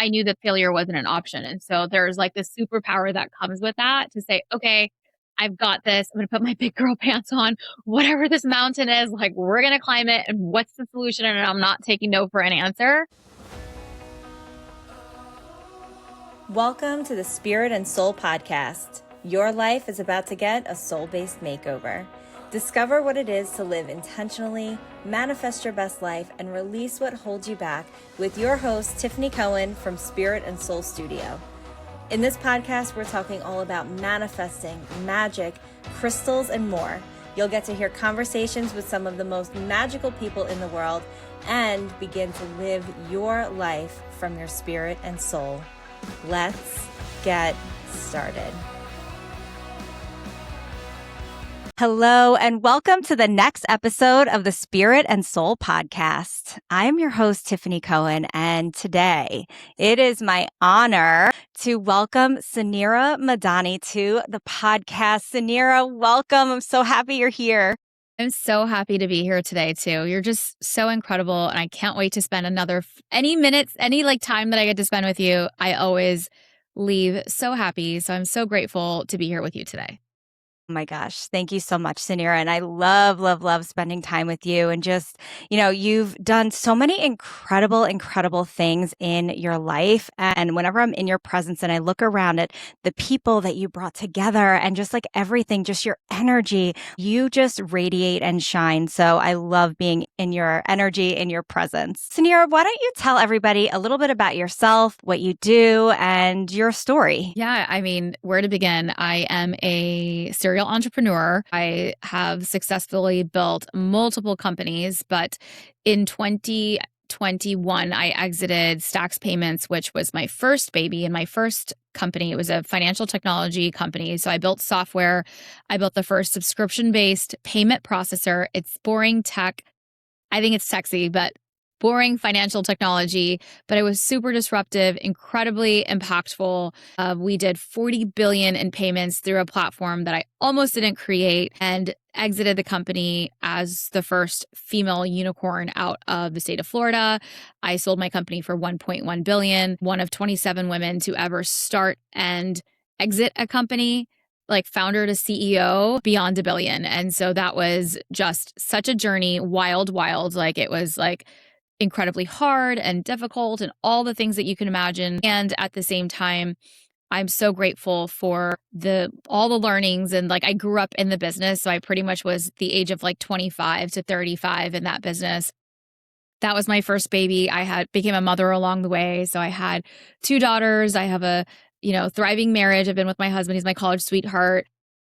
I knew that failure wasn't an option. And so there's like this superpower that comes with that to say, okay, I've got this. I'm going to put my big girl pants on, whatever this mountain is, like we're going to climb it. And what's the solution? And I'm not taking no for an answer. Welcome to the Spirit and Soul Podcast. Your life is about to get a soul-based makeover. Discover what it is to live intentionally, manifest your best life, and release what holds you back with your host, Tiffany Cohen from Spirit and Soul Studio. In this podcast, we're talking all about manifesting, magic, crystals, and more. You'll get to hear conversations with some of the most magical people in the world and begin to live your life from your spirit and soul. Let's get started. Hello, and welcome to the next episode of the Spirit and Soul Podcast. I'm your host, Tiffany Cohen, and today it is my honor to welcome Suneera Madhani to the podcast. Suneera, welcome. I'm so happy you're here. I'm so happy to be here today too. You're just so incredible. And I can't wait to spend any minutes, any time that I get to spend with you. I always leave so happy. So I'm so grateful to be here with you today. Oh my gosh. Thank you so much, Suneera. And I love spending time with you. And just, you've done so many incredible things in your life. And whenever I'm in your presence and I look around at the people that you brought together and just like everything, just your energy, you just radiate and shine. So I love being in your energy, in your presence. Suneera, why don't you tell everybody a little bit about yourself, what you do, and your story? Yeah, I mean, where to begin? I am a serial entrepreneur. I have successfully built multiple companies, but in 2021, I exited Stax Payments, which was my first baby and my first company. It was a financial technology company. So I built software. I built the first subscription-based payment processor. It's boring tech. I think it's sexy, but boring financial technology, but it was super disruptive, incredibly impactful. We did 40 billion in payments through a platform that I almost didn't create and exited the company as the first female unicorn out of the state of Florida. I sold my company for 1.1 billion, one of 27 women to ever start and exit a company, like founder to CEO, beyond a billion. And so that was just such a journey, wild. Like it was like incredibly hard and difficult and all the things that you can imagine. And at the same time, I'm so grateful for all the learnings. And I grew up in the business. So I pretty much was the age of 25 to 35 in that business. That was my first baby. Became a mother along the way. So I had 2 daughters. I have a, thriving marriage. I've been with my husband. He's my college sweetheart.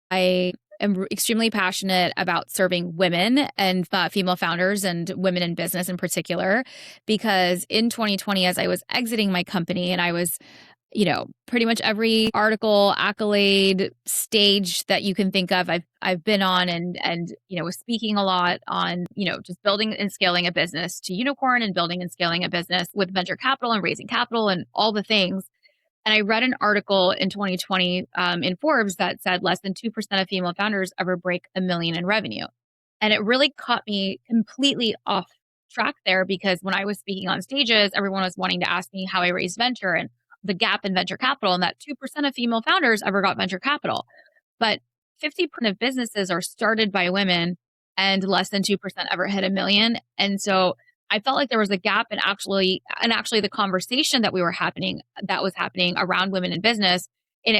I am extremely passionate about serving women and female founders and women in business in particular, because in 2020, as I was exiting my company and I was, pretty much every article, accolade, stage that you can think of, I've been on and was speaking a lot on, just building and scaling a business to unicorn and building and scaling a business with venture capital and raising capital and all the things. And I read an article in 2020 in Forbes that said less than 2% of female founders ever break $1 million in revenue. And it really caught me completely off track there, because when I was speaking on stages, everyone was wanting to ask me how I raised venture and the gap in venture capital, and that 2% of female founders ever got venture capital. But 50% of businesses are started by women and less than 2% ever hit $1 million. And so I felt like there was a gap in actually the conversation that was happening around women in business. And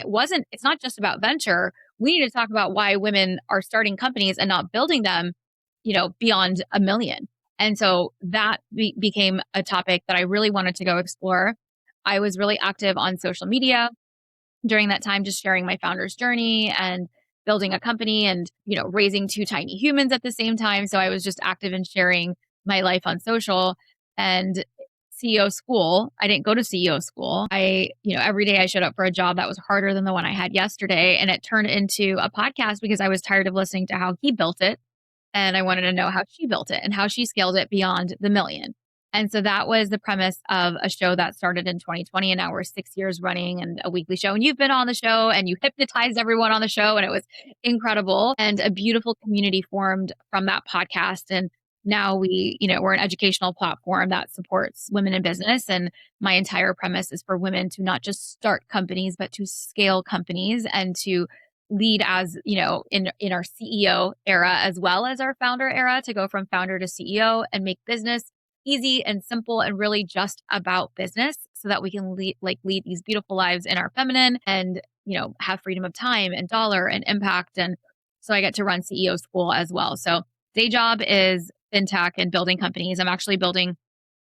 it's not just about venture. We need to talk about why women are starting companies and not building them, beyond $1 million. And so that became a topic that I really wanted to go explore. I was really active on social media during that time, just sharing my founder's journey and building a company and, raising 2 tiny humans at the same time. So I was just active in sharing my life on social. And CEO school, I didn't go to CEO school. Every day I showed up for a job that was harder than the one I had yesterday. And it turned into a podcast because I was tired of listening to how he built it. And I wanted to know how she built it and how she scaled it beyond the million. And so that was the premise of a show that started in 2020. And now we're 6 years running and a weekly show. And you've been on the show and you hypnotized everyone on the show. And it was incredible. And a beautiful community formed from that podcast. And now we're an educational platform that supports women in business. And my entire premise is for women to not just start companies, but to scale companies and to lead as, in our CEO era, as well as our founder era, to go from founder to CEO and make business easy and simple and really just about business so that we can lead these beautiful lives in our feminine and, have freedom of time and dollar and impact. And so I get to run CEO school as well. So day job is fintech and building companies. I'm actually building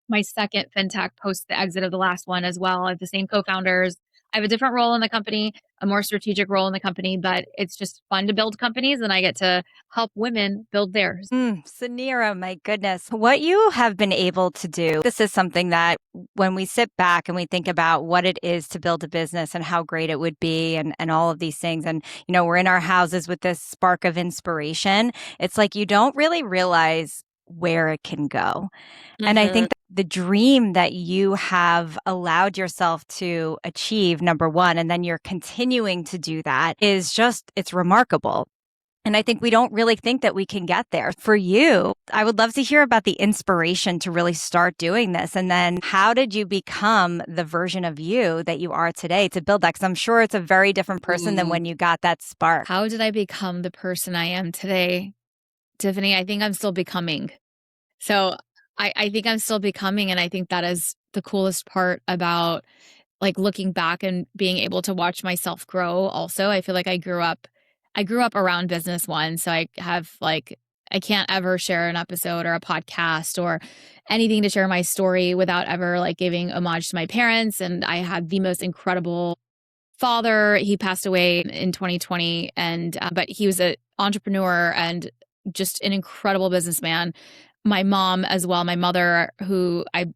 my second fintech post the exit of the last one as well. I have the same co-founders. I have a different role in the company, a more strategic role in the company, but it's just fun to build companies and I get to help women build theirs. Suneera, my goodness, what you have been able to do. This is something that when we sit back and we think about what it is to build a business and how great it would be and all of these things. And, we're in our houses with this spark of inspiration. It's like you don't really realize where it can go. And I think the dream that you have allowed yourself to achieve, number one, and then you're continuing to do that is just, it's remarkable. And I think we don't really think that we can get there. For you, I would love to hear about the inspiration to really start doing this. And then how did you become the version of you that you are today to build that? Because I'm sure it's a very different person than when you got that spark. How did I become the person I am today? Tiffany, I think I'm still becoming. So I think I'm still becoming. And I think that is the coolest part about looking back and being able to watch myself grow. Also, I feel like I grew up around business one. So I have I can't ever share an episode or a podcast or anything to share my story without ever giving homage to my parents. And I had the most incredible father. He passed away in 2020 but he was an entrepreneur and just an incredible businessman. My mom as well, my mother, who I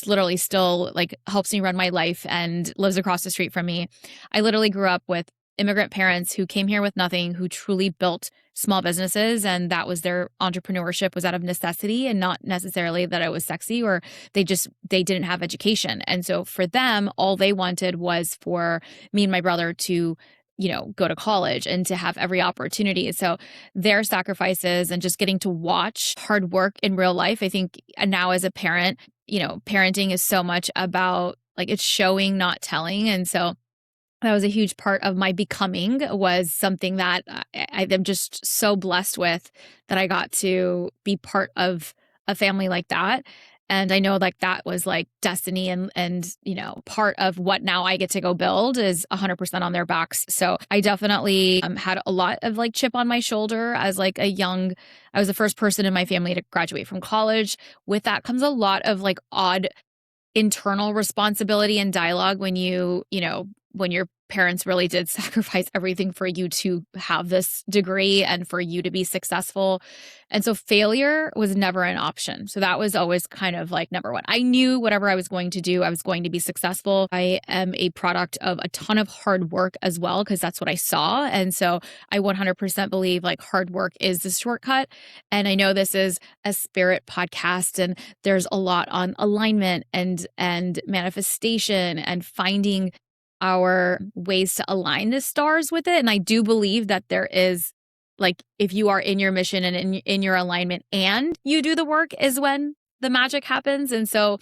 literally still helps me run my life and lives across the street from me. I literally grew up with immigrant parents who came here with nothing, who truly built small businesses. And that was their entrepreneurship was out of necessity and not necessarily that it was sexy or they didn't have education. And so for them, all they wanted was for me and my brother to go to college and to have every opportunity. So their sacrifices and just getting to watch hard work in real life. I think now as a parent, parenting is so much about it's showing, not telling. And so that was a huge part of my becoming was something that I am just so blessed with that I got to be part of a family like that. And I know that was destiny and part of what now I get to go build is 100% on their backs. So I definitely had a lot of chip on my shoulder as I was the first person in my family to graduate from college. With that comes a lot of odd internal responsibility and dialogue when when your parents really did sacrifice everything for you to have this degree and for you to be successful. And so failure was never an option. So that was always kind of number one. I knew whatever I was going to do, I was going to be successful. I am a product of a ton of hard work as well, because that's what I saw. And so I 100% believe hard work is the shortcut. And I know this is a spirit podcast and there's a lot on alignment and manifestation and finding our ways to align the stars with it. And I do believe that there is if you are in your mission and in your alignment and you do the work is when the magic happens. And so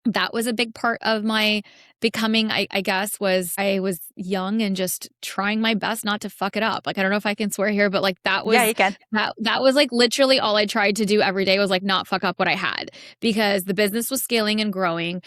that was a big part of my becoming, I guess, was I was young and just trying my best not to fuck it up. I don't know if I can swear here, but that was, yeah, you can. That was literally all I tried to do every day was not fuck up what I had because the business was scaling and growing.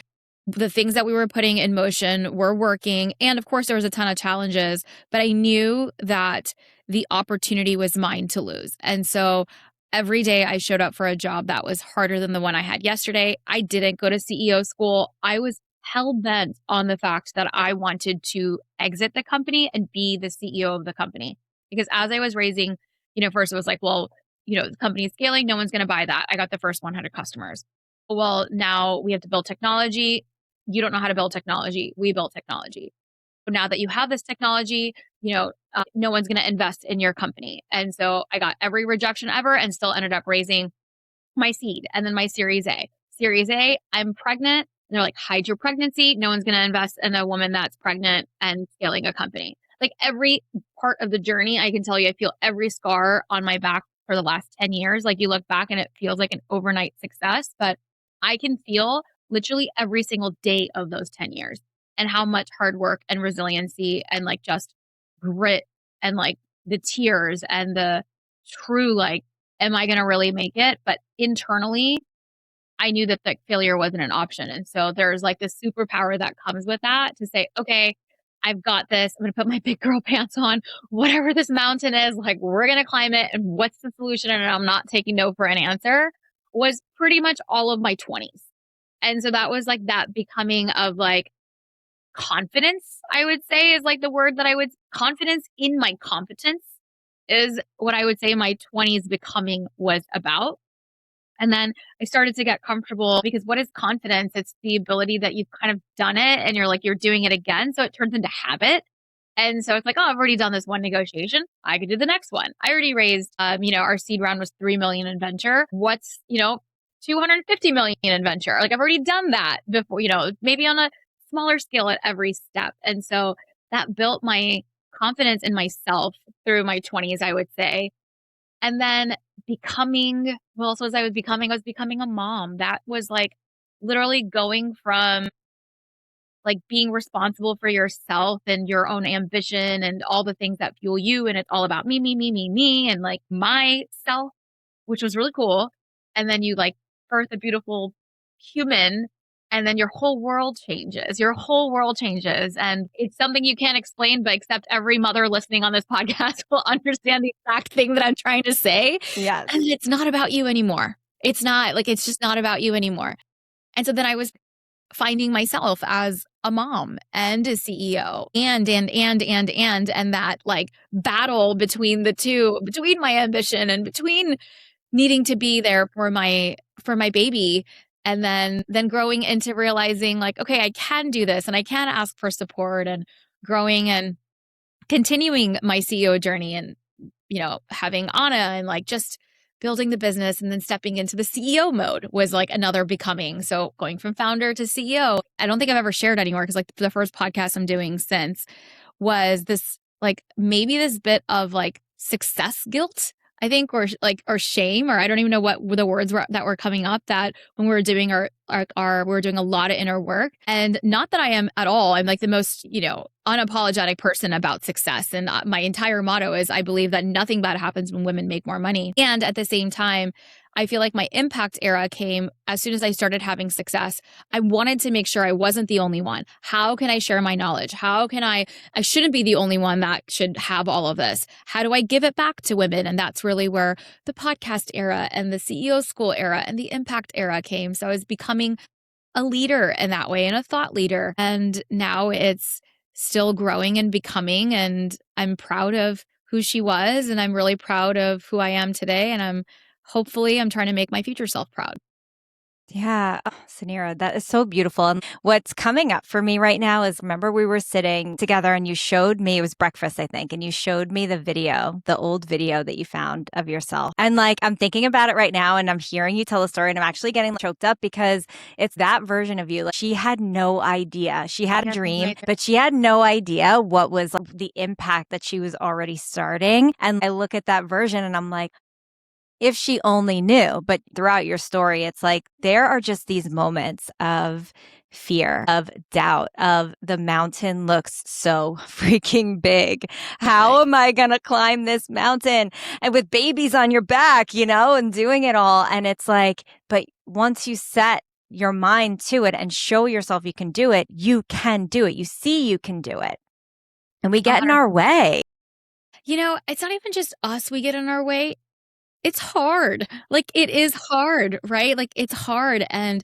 The things that we were putting in motion were working. And of course, there was a ton of challenges, but I knew that the opportunity was mine to lose. And so every day I showed up for a job that was harder than the one I had yesterday. I didn't go to CEO school. I was hell bent on the fact that I wanted to exit the company and be the CEO of the company. Because as I was raising, first it was the company's scaling. No one's going to buy that. I got the first 100 customers. Well, now we have to build technology. You don't know how to build technology. We build technology. So now that you have this technology, no one's going to invest in your company. And so I got every rejection ever and still ended up raising my seed and then my Series A. Series A, I'm pregnant. And they're hide your pregnancy. No one's going to invest in a woman that's pregnant and scaling a company. Every part of the journey, I can tell you, I feel every scar on my back for the last 10 years. Like you look back and it feels like an overnight success, but I can feel literally every single day of those 10 years and how much hard work and resiliency and like just grit and like the tears and the true like, am I going to really make it? But internally, I knew that like failure wasn't an option. And so there's like this superpower that comes with that to say, okay, I've got this. I'm going to put my big girl pants on, whatever this mountain is, like we're going to climb it. And what's the solution? And I'm not taking no for an answer was pretty much all of my 20s. And so that was like that becoming of like confidence, I would say is like the word that confidence in my competence is what I would say my 20s becoming was about. And then I started to get comfortable because what is confidence? It's the ability that you've kind of done it and you're doing it again. So it turns into habit. And so it's like, oh, I've already done this one negotiation. I could do the next one. I already raised, our seed round was 3 million in venture. What's, 250 million in venture? Like I've already done that before, maybe on a smaller scale at every step. And so that built my confidence in myself through my 20s, I would say. And then I was becoming a mom. That was like literally going from like being responsible for yourself and your own ambition and all the things that fuel you. And it's all about me, me, me, me, me, and like myself, which was really cool. And then you like birth a beautiful human and then your whole world changes. Your whole world changes. And it's something you can't explain, but except every mother listening on this podcast will understand the exact thing that I'm trying to say. Yes. And it's not about you anymore. It's not like, it's just not about you anymore. And so then I was finding myself as a mom and a CEO and that like battle between the two, between my ambition and between needing to be there for my baby. And then growing into realizing like, okay, I can do this and I can ask for support and growing and continuing my CEO journey and, having Anna and like just building the business and then stepping into the CEO mode was like another becoming. So going from founder to CEO, I don't think I've ever shared anymore because like the first podcast I'm doing since was this like maybe this bit of like success guilt, I think, or shame, or I don't even know what the words were that were coming up that when we were doing we were doing a lot of inner work. And not that I am at all, I'm like the most, unapologetic person about success. And my entire motto is I believe that nothing bad happens when women make more money. And at the same time, I feel like my impact era came as soon as I started having success. I wanted to make sure I wasn't the only one. How can I share my knowledge? How can I shouldn't be the only one that should have all of this. How do I give it back to women? And that's really where the podcast era and the CEO school era and the impact era came. So I was becoming a leader in that way and a thought leader. And now it's still growing and becoming, and I'm proud of who she was. And I'm really proud of who I am today. And I'm trying to make my future self proud. Yeah. Oh, Suneera, that is so beautiful. And what's coming up for me right now is remember we were sitting together and you showed me, it was breakfast, I think, and you showed me the old video that you found of yourself. And like, I'm thinking about it right now and I'm hearing you tell the story and I'm actually getting choked up because it's that version of you. Like, she had no idea. She had a dream, but she had no idea what was like, the impact that she was already starting. And I look at that version and I'm like, if she only knew. But throughout your story, it's like there are just these moments of fear, of doubt, of the mountain looks so freaking big. How am I going to climb this mountain? And with babies on your back, and doing it all. And it's like, but once you set your mind to it and show yourself you can do it, you can do it. You see you can do it. And we get in our way. It's not even just us, we get in our way. It's hard. Like it is hard, right? Like it's hard and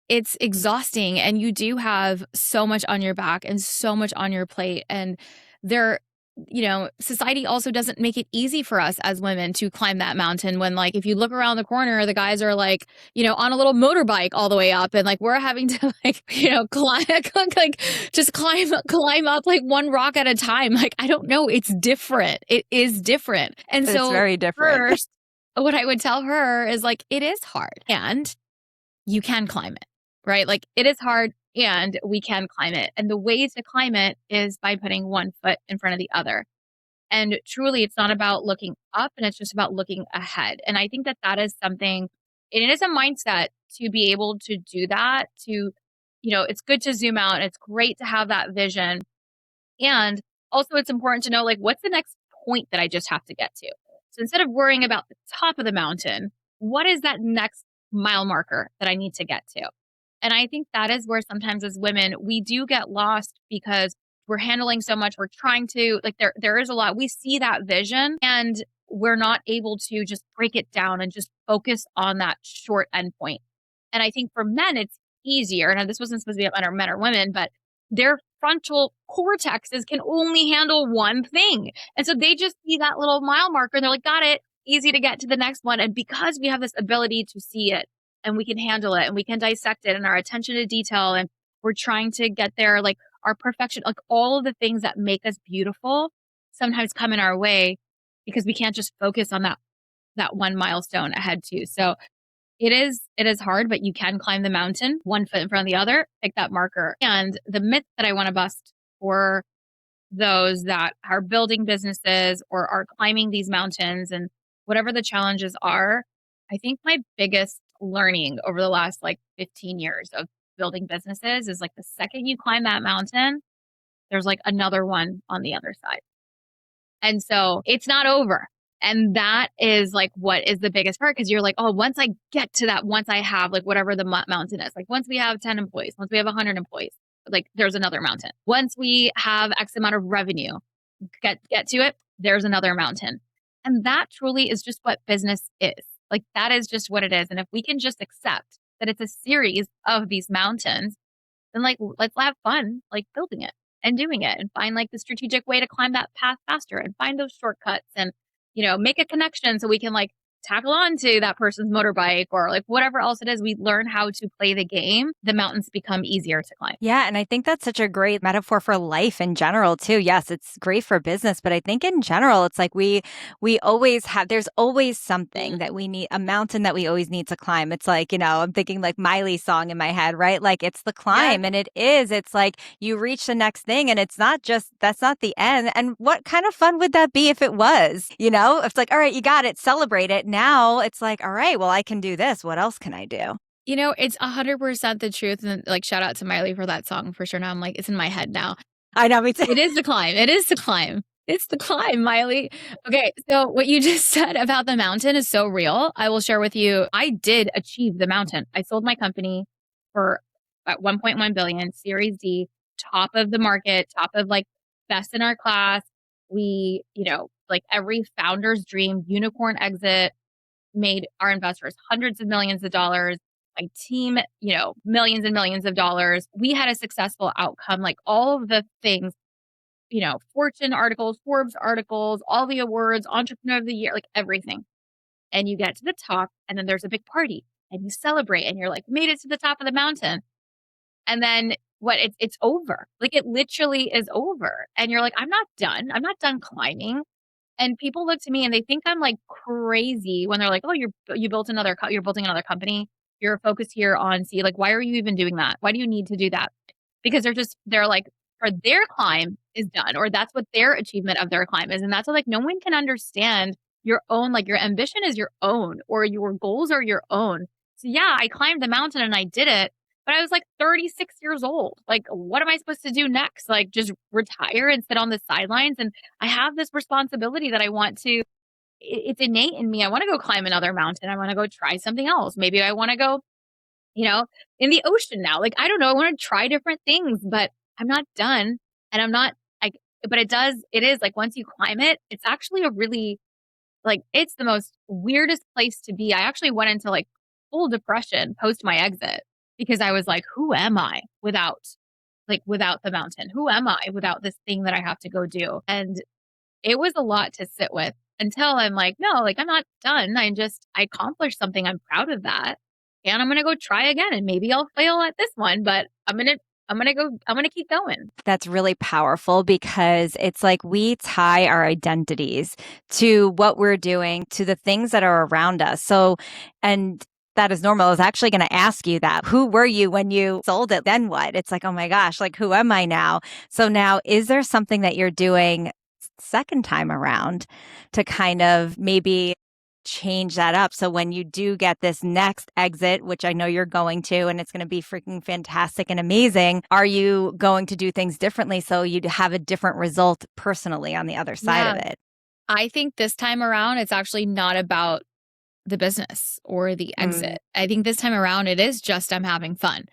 it's exhausting and you do have so much on your back and so much on your plate. And society also doesn't make it easy for us as women to climb that mountain when like, if you look around the corner, the guys are like, on a little motorbike all the way up and like, we're having to like, climb, like just climb up like one rock at a time. Like, I don't know. It's different. It is different. And so it's very different. First, what I would tell her is like, it is hard and you can climb it, right? Like it is hard and we can climb it. And the way to climb it is by putting one foot in front of the other. And truly, it's not about looking up, and it's just about looking ahead. And I think that that is something, and it is a mindset to be able to do that, it's good to zoom out. And it's great to have that vision. And also, it's important to know, like, what's the next point that I just have to get to? So instead of worrying about the top of the mountain, what is that next mile marker that I need to get to? And I think that is where sometimes as women, we do get lost because we're handling so much. We're trying to, like, there is a lot. We see that vision and we're not able to just break it down and just focus on that short endpoint. And I think for men, it's easier. And this wasn't supposed to be about men or women, but their frontal cortexes can only handle one thing. And so they just see that little mile marker and they're like, got it, easy to get to the next one. And because we have this ability to see it and we can handle it and we can dissect it and our attention to detail and we're trying to get there, like our perfection, like all of the things that make us beautiful sometimes come in our way because we can't just focus on that one milestone ahead too. So it is hard, but you can climb the mountain one foot in front of the other, pick that marker. And the myth that I want to bust for those that are building businesses or are climbing these mountains and whatever the challenges are, I think my biggest learning over the last like 15 years of building businesses is like the second you climb that mountain, there's like another one on the other side. And so it's not over. And that is like what is the biggest part because you're like, oh, once I get to that, once I have like whatever the mountain is, like once we have 10 employees, once we have 100 employees, like there's another mountain. Once we have X amount of revenue, get to it, there's another mountain. And that truly is just what business is. Like that is just what it is. And if we can just accept that it's a series of these mountains, then like let's have fun like building it and doing it and find like the strategic way to climb that path faster and find those shortcuts and make a connection so we can like tackle on to that person's motorbike or like whatever else it is. We learn how to play the game. The mountains become easier to climb. Yeah. And I think that's such a great metaphor for life in general too. Yes, it's great for business, but I think in general, it's like we always have, there's always something that we need, a mountain that we always need to climb. It's like, I'm thinking like Miley's song in my head, right? Like it's the climb and it's like you reach the next thing and it's not just, that's not the end. And what kind of fun would that be if it was, it's like, all right, you got it, celebrate it. Now it's like, all right, well, I can do this. What else can I do? It's 100% the truth. And like, shout out to Miley for that song for sure. Now I'm like, it's in my head now. I know, me too. It is the climb. It is the climb. It's the climb, Miley. Okay. So what you just said about the mountain is so real. I will share with you. I did achieve the mountain. I sold my company for at 1.1 billion, Series D, top of the market, top of like best in our class. We, like every founder's dream, unicorn exit, made our investors hundreds of millions of dollars, my team, millions and millions of dollars. We had a successful outcome, like all of the things, Fortune articles, Forbes articles, all the awards, Entrepreneur of the Year, like everything. And you get to the top and then there's a big party and you celebrate and you're like, made it to the top of the mountain. And then it's over. Like it literally is over. And you're like, I'm not done. I'm not done climbing. And people look to me and they think I'm like crazy when they're like, oh, you're building another company. You're focused here on like, why are you even doing that? Why do you need to do that? Because they're like, for their climb is done, or that's what their achievement of their climb is. And that's what like, no one can understand your own, like your ambition is your own, or your goals are your own. So yeah, I climbed the mountain and I did it, but I was like 36 years old. Like, what am I supposed to do next? Like, just retire and sit on the sidelines? And I have this responsibility that I want to, it's innate in me. I want to go climb another mountain. I want to go try something else. Maybe I want to go, in the ocean now. Like, I don't know. I want to try different things, but I'm not done. And I'm not, but it is like once you climb it, it's actually a really, like, it's the most weirdest place to be. I actually went into like full depression post my exit because I was like, who am I without the mountain? Who am I without this thing that I have to go do? And it was a lot to sit with until I'm like, no, like I'm not done. I accomplished something. I'm proud of that. And I'm going to go try again. And maybe I'll fail at this one, but I'm going to keep going. That's really powerful because it's like we tie our identities to what we're doing, to the things that are around us. So, and that is normal. I was actually going to ask you that. Who were you when you sold it? Then what? It's like, oh my gosh, like who am I now? So now, is there something that you're doing second time around to kind of maybe change that up? So when you do get this next exit, which I know you're going to, and it's going to be freaking fantastic and amazing, are you going to do things differently so you'd have a different result personally on the other side of Yeah. it? I think this time around, it's actually not about the business or the Mm. exit. I think this time around, it is just I'm having fun.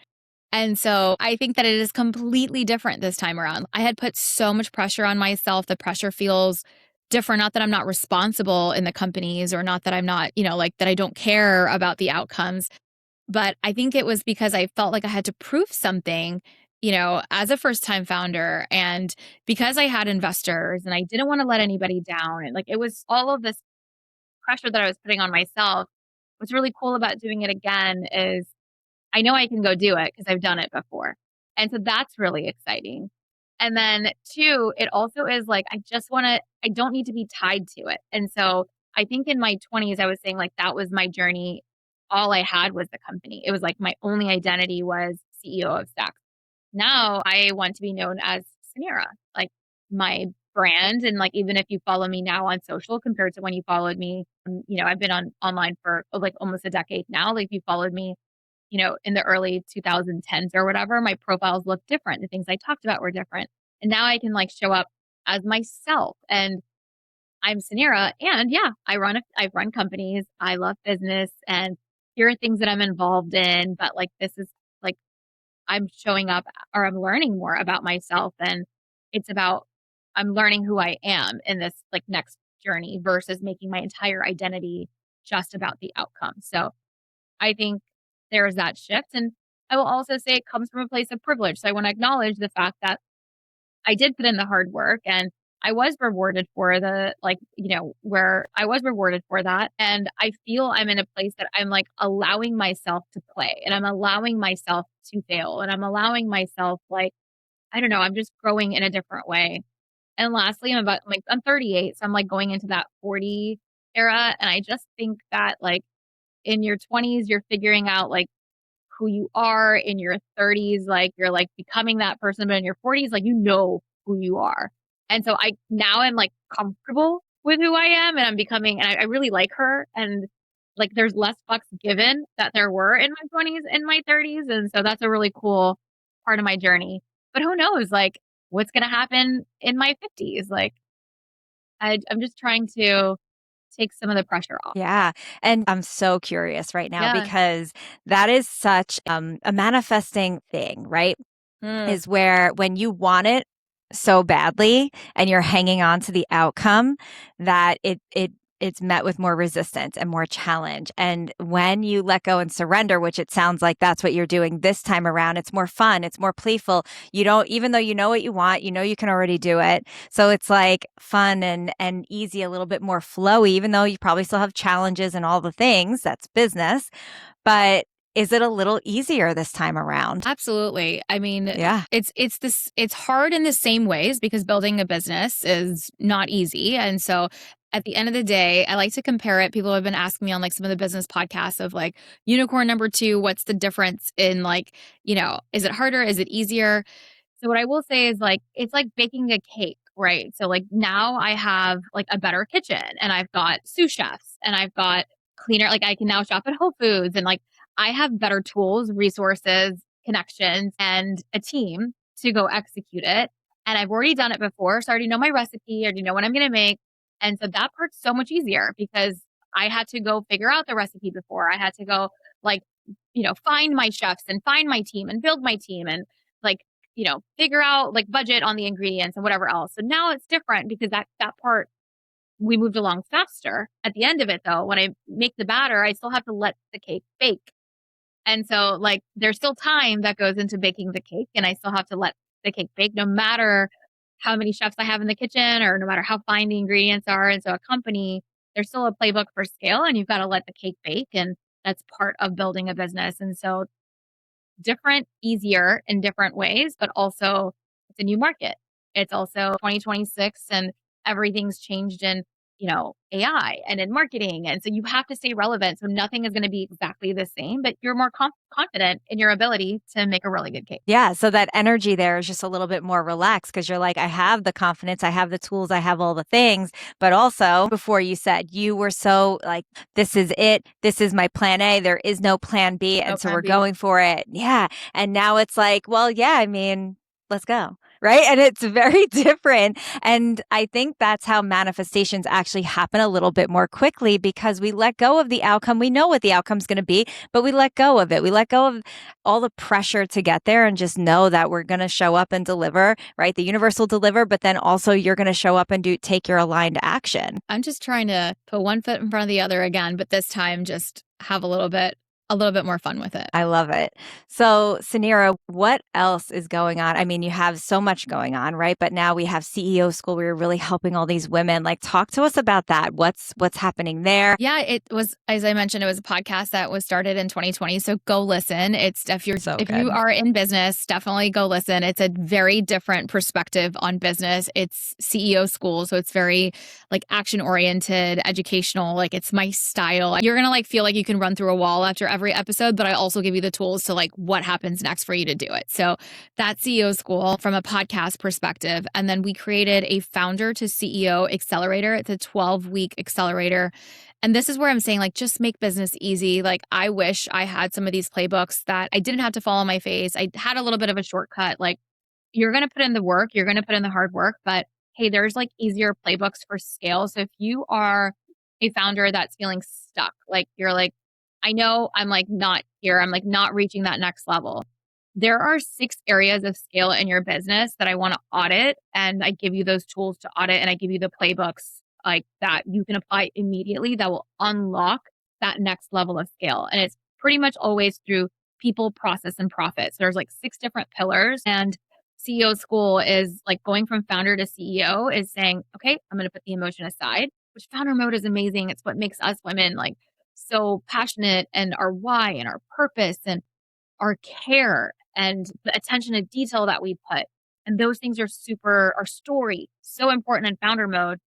And so I think that it is completely different this time around. I had put so much pressure on myself. The pressure feels different. Not that I'm not responsible in the companies or not that I'm not, like that I don't care about the outcomes. But I think it was because I felt like I had to prove something, as a first time founder. And because I had investors and I didn't want to let anybody down. And like it was all of this pressure that I was putting on myself. What's really cool about doing it again is I know I can go do it because I've done it before. And so that's really exciting. And then two, it also is like, I don't need to be tied to it. And so I think in my 20s, I was saying like that was my journey. All I had was the company. It was like my only identity was CEO of Stax. Now I want to be known as Suneera, like my brand. And like, even if you follow me now on social compared to when you followed me, I've been on online for like almost a decade now. Like if you followed me in the early 2010s or whatever, my profiles looked different. The things I talked about were different. And now I can like show up as myself and I'm Suneera. And yeah, I've run companies. I love business and here are things that I'm involved in. But like, this is like, I'm showing up or I'm learning more about myself. And it's about, I'm learning who I am in this like next journey versus making my entire identity just about the outcome. So I think there's that shift. And I will also say it comes from a place of privilege. So I want to acknowledge the fact that I did put in the hard work and I was rewarded for where I was rewarded for that. And I feel I'm in a place that I'm like allowing myself to play and I'm allowing myself to fail and I'm allowing myself like, I don't know, I'm just growing in a different way. And lastly, I'm 38. So I'm like going into that 40 era. And I just think that like in your 20s, you're figuring out like who you are. In your 30s, like you're like becoming that person, but in your 40s, like you know who you are. And so I'm like comfortable with who I am and I'm becoming, and I really like her. And like there's less fucks given that there were in my 20s and my 30s. And so that's a really cool part of my journey. But who knows, like what's going to happen in my 50s? Like I'm just trying to take some of the pressure off. Yeah. And I'm so curious right now Yeah. because that is such a manifesting thing, right? Mm. Is where when you want it so badly and you're hanging on to the outcome that it's met with more resistance and more challenge. And when you let go and surrender, which it sounds like that's what you're doing this time around, it's more fun, it's more playful. You don't, even though you know what you want, you know you can already do it. So it's like fun and easy, a little bit more flowy, even though you probably still have challenges and all the things. That's business. But is it a little easier this time around? Absolutely. I mean, Yeah. it's hard in the same ways because building a business is not easy. And so at the end of the day, I like to compare it. People have been asking me on like some of the business podcasts of like unicorn number two, what's the difference in like, is it harder? Is it easier? So what I will say is like it's like baking a cake, right? So like now I have like a better kitchen and I've got sous chefs and I've got cleaner, like I can now shop at Whole Foods and like I have better tools, resources, connections, and a team to go execute it. And I've already done it before. So I already know my recipe, I already know what I'm gonna make. And so that part's so much easier because I had to go figure out the recipe before. I had to go like, find my chefs and find my team and build my team and like figure out like budget on the ingredients and whatever else. So now it's different because that part we moved along faster. At the end of it though, when I make the batter, I still have to let the cake bake. And so like there's still time that goes into baking the cake and I still have to let the cake bake no matter how many chefs I have in the kitchen or no matter how fine the ingredients are. And so a company, there's still a playbook for scale and you've got to let the cake bake and that's part of building a business. And so different, easier in different ways, but also it's a new market. It's also 2026 and everything's changed in AI and in marketing. And so you have to stay relevant. So nothing is going to be exactly the same, but you're more confident in your ability to make a really good cake. Yeah. So that energy there is just a little bit more relaxed because you're like, I have the confidence, I have the tools, I have all the things. But also, before you said you were so like, this is it. This is my plan A. There is no plan B. And so we're going for it. Yeah. And now it's like, well, yeah, I mean, let's go. Right. And it's very different. And I think that's how manifestations actually happen a little bit more quickly because we let go of the outcome. We know what the outcome's going to be, but we let go of it. We let go of all the pressure to get there and just know that we're going to show up and deliver, right? The universe will deliver, but then also you're going to show up and take your aligned action. I'm just trying to put one foot in front of the other again, but this time just have a little bit more fun with it. I love it. So, Suneera, what else is going on? I mean, you have so much going on, right? But now we have CEO School where you're really helping all these women. Like, talk to us about that. What's happening there? Yeah, it was, as I mentioned, it was a podcast that was started in 2020. So go listen. It's if you are in business, definitely go listen. It's a very different perspective on business. It's CEO School, so it's very like action oriented, educational. Like it's my style. You're gonna like feel like you can run through a wall after every episode, but I also give you the tools to like what happens next for you to do it. So that's CEO School from a podcast perspective. And then we created a founder to CEO accelerator. It's a 12-week accelerator. And this is where I'm saying, like, just make business easy. Like, I wish I had some of these playbooks that I didn't have to fall on my face. I had a little bit of a shortcut. Like, you're going to put in the work, you're going to put in the hard work, but hey, there's like easier playbooks for scale. So if you are a founder that's feeling stuck, like you're like, I know I'm like not here, I'm like not reaching that next level. There are 6 areas of scale in your business that I want to audit. And I give you those tools to audit and I give you the playbooks like that you can apply immediately that will unlock that next level of scale. And it's pretty much always through people, process, and profit. So there's like 6 different pillars. And CEO School is like going from founder to CEO is saying, okay, I'm going to put the emotion aside, which founder mode is amazing. It's what makes us women like so passionate and our why and our purpose and our care and the attention to detail that we put. And those things are our story, so important in founder mode.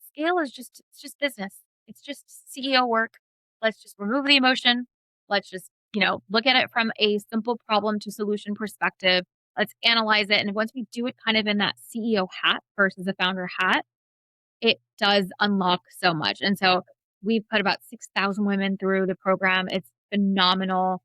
Scale is it's just business. It's just CEO work. Let's just remove the emotion. Let's just, look at it from a simple problem to solution perspective. Let's analyze it. And once we do it kind of in that CEO hat versus a founder hat, it does unlock so much. And so we've put about 6,000 women through the program. It's phenomenal.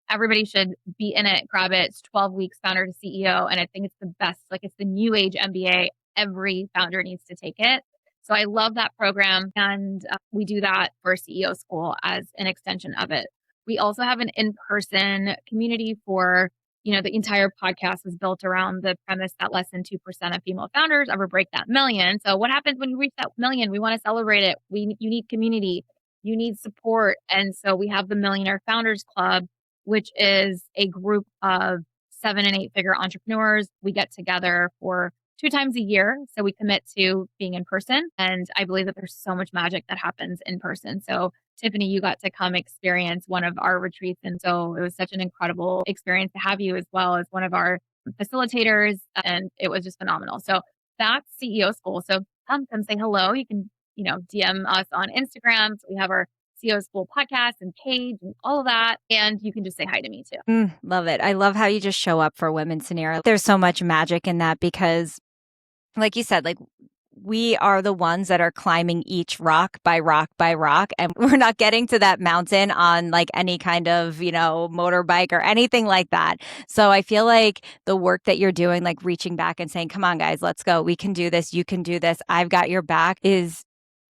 Everybody should be in it, grab it. It's 12 weeks, founder to CEO. And I think it's the best. Like it's the new age MBA. Every founder needs to take it. So I love that program. And we do that for CEO School as an extension of it. We also have an in-person community for, the entire podcast was built around the premise that less than 2% of female founders ever break that million. So what happens when you reach that million? We want to celebrate it. You need community. You need support. And so we have the Millionaire Founders Club, which is a group of 7 and 8 figure entrepreneurs. We get together for 2 times a year. So we commit to being in person. And I believe that there's so much magic that happens in person. So Tiffany, you got to come experience one of our retreats. And so it was such an incredible experience to have you as well as one of our facilitators. And it was just phenomenal. So that's CEO School. So come say hello. You can, DM us on Instagram. So we have our CEO School podcast and page and all of that. And you can just say hi to me too. Love it. I love how you just show up for women, Suneera. There's so much magic in that because like you said, like we are the ones that are climbing each rock by rock by rock. And we're not getting to that mountain on like any kind of, motorbike or anything like that. So I feel like the work that you're doing, like reaching back and saying, come on, guys, let's go. We can do this. You can do this. I've got your back is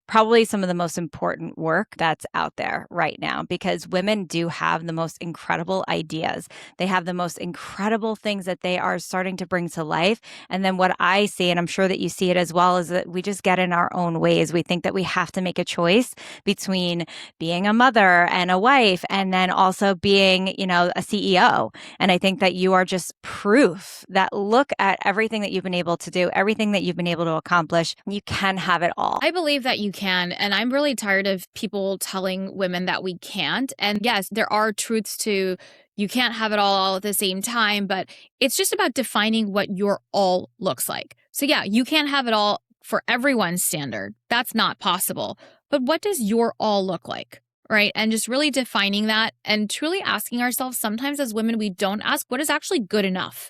probably some of the most important work that's out there right now because women do have the most incredible ideas. They have the most incredible things that they are starting to bring to life. And then what I see, and I'm sure that you see it as well, is that we just get in our own ways. We think that we have to make a choice between being a mother and a wife and then also being, a CEO. And I think that you are just proof that look at everything that you've been able to do, everything that you've been able to accomplish. You can have it all. I believe that you can. And I'm really tired of people telling women that we can't. And yes, there are truths to you can't have it all at the same time, but it's just about defining what your all looks like. So yeah, you can't have it all for everyone's standard. That's not possible. But what does your all look like? Right. And just really defining that and truly asking ourselves, sometimes as women, we don't ask what is actually good enough.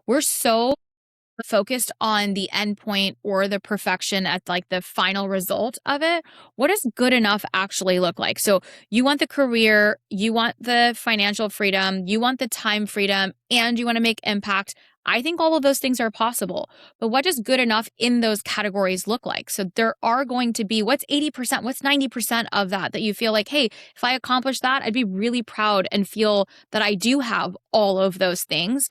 We're so focused on the end point or the perfection at like the final result of it. What does good enough actually look like? So you want the career, you want the financial freedom, you want the time freedom, and you want to make impact. I think all of those things are possible. But what does good enough in those categories look like? So there are going to be what's 80%, what's 90% of that you feel like, hey, if I accomplish that, I'd be really proud and feel that I do have all of those things.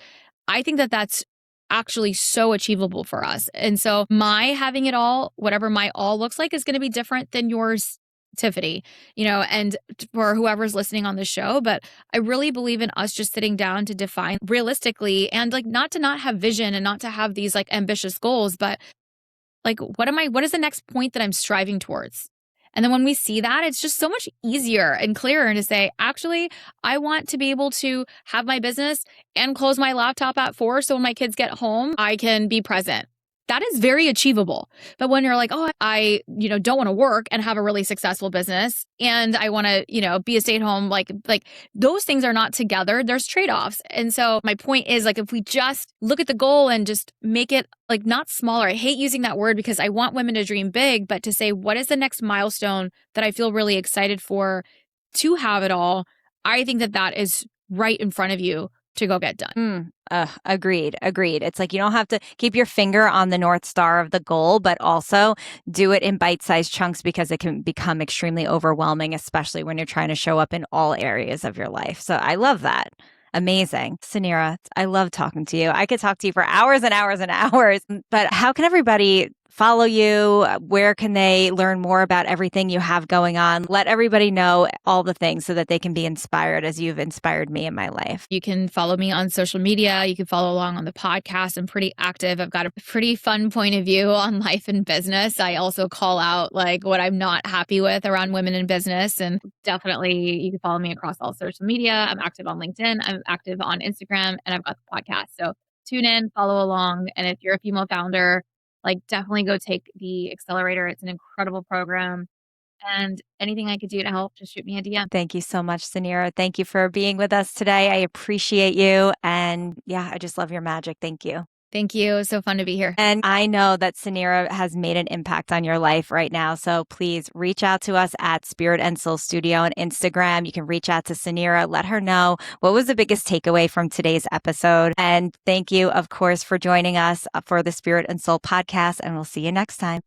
I think that that's actually so achievable for us. And so my having it all, whatever my all looks like, is going to be different than yours, Tiffany, and for whoever's listening on the show. But I really believe in us just sitting down to define realistically and like not to not have vision and not to have these like ambitious goals, but like, what is the next point that I'm striving towards? And then when we see that, it's just so much easier and clearer to say, actually, I want to be able to have my business and close my laptop at 4. So when my kids get home, I can be present. That is very achievable. But when you're like, oh, I don't want to work and have a really successful business and I want to, be a stay-at-home, like those things are not together. There's trade-offs. And so my point is like, if we just look at the goal and just make it like not smaller. I hate using that word because I want women to dream big, but to say, what is the next milestone that I feel really excited for to have it all? I think that is right in front of you to go get done. Agreed. It's like you don't have to keep your finger on the North Star of the goal, but also do it in bite-sized chunks because it can become extremely overwhelming, especially when you're trying to show up in all areas of your life. So I love that. Amazing. Suneera, I love talking to you. I could talk to you for hours and hours and hours, but how can everybody follow you? Where can they learn more about everything you have going on? Let everybody know all the things so that they can be inspired as you've inspired me in my life. You can follow me on social media. You can follow along on the podcast. I'm pretty active. I've got a pretty fun point of view on life and business. I also call out like what I'm not happy with around women in business. And definitely you can follow me across all social media. I'm active on LinkedIn. I'm active on Instagram, and I've got the podcast. So tune in, follow along. And if you're a female founder, like definitely go take the accelerator. It's an incredible program. And anything I could do to help, just shoot me a DM. Thank you so much, Suneera. Thank you for being with us today. I appreciate you. And yeah, I just love your magic. Thank you. Thank you. So fun to be here. And I know that Suneera has made an impact on your life right now. So please reach out to us at Spirit and Soul Studio on Instagram. You can reach out to Suneera. Let her know what was the biggest takeaway from today's episode. And thank you, of course, for joining us for the Spirit and Soul podcast. And we'll see you next time.